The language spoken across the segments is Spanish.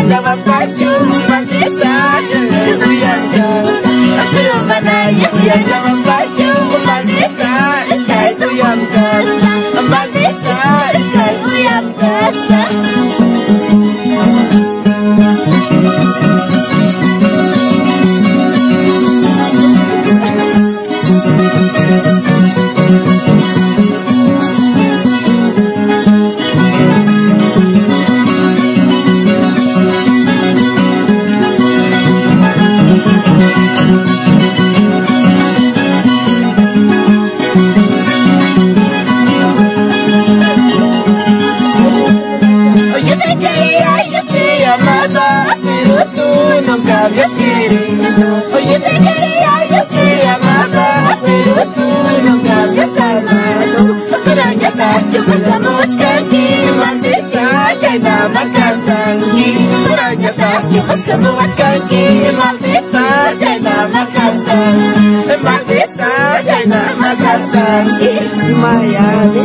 dapat pacu Mandesa jangan goyangkan Belum mana yang dapat pacu Mandesa sekali goyangkan Mandesa sekali goyangkan Yo quiero, oye te quería, yo quería amar, pero tú no cambias al lado. Pero ya está, yo me estamos aquí, maldita, ya no me casan. Pero ya está, yo me estamos aquí, maldita, ya no me casan. Maldita, ya no me casan. Miami.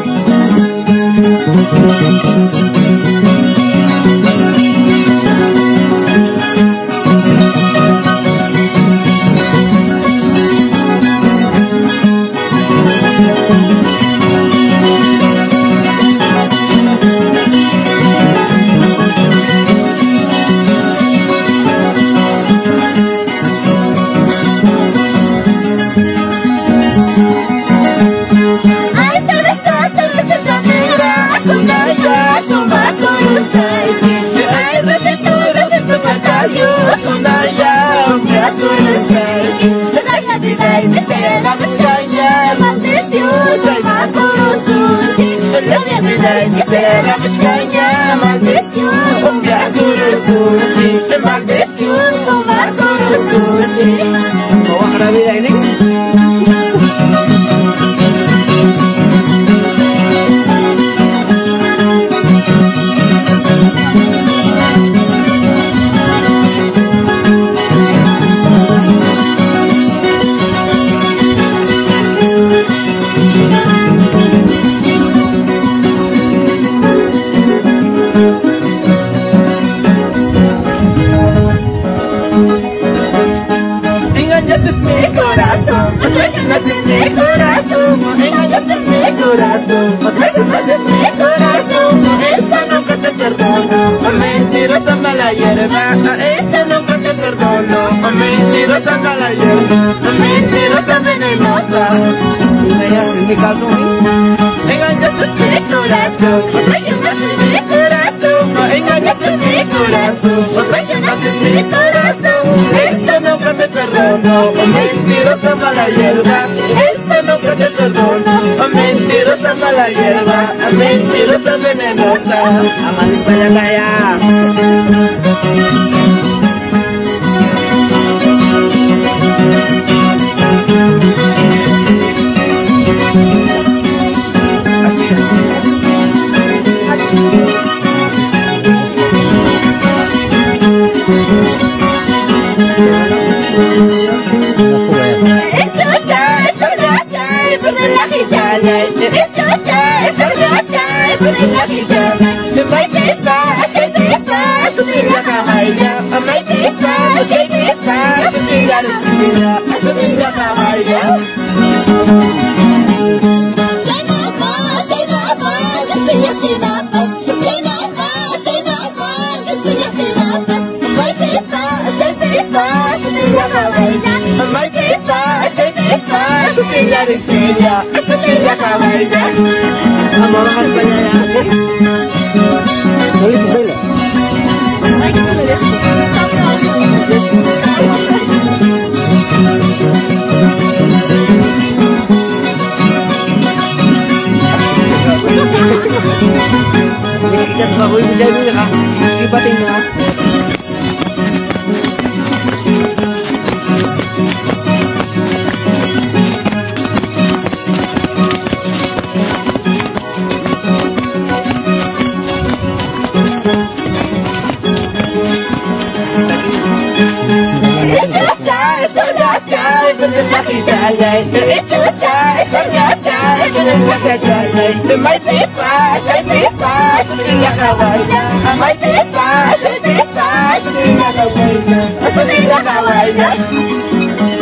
Bawa ke Nabila ini. Esa nunca te perdono, mentirosa mala hierba. Esa nunca te perdono, mentirosa mala hierba, mentirosa venenosa. En mi caso, engañaste mi corazón, traicionaste mi corazón, engañaste mi corazón, traicionaste mi corazón. Esa nunca te perdono, mentirosa mala hierba. Esa nunca te perdono, mentirosa mala hierba, mentirosa venenosa. Aman España kaya. Amor España ya. ¿No le baila? Meski kita bagus bisa dulu kan? Libatin ya. kawaida.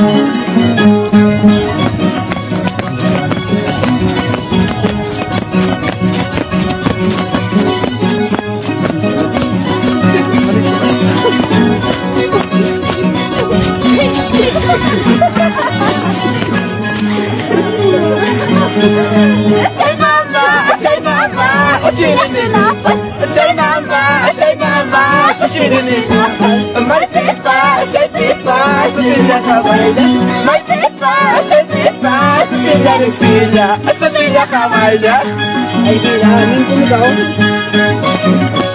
Chay mama, uchirini napas. Chay mama, uchirini napas. My pipa, chay pipa, Cecilia kawaida. My pipa, chay pipa, Cecilia kawaida. Ay, di na, nandun daw.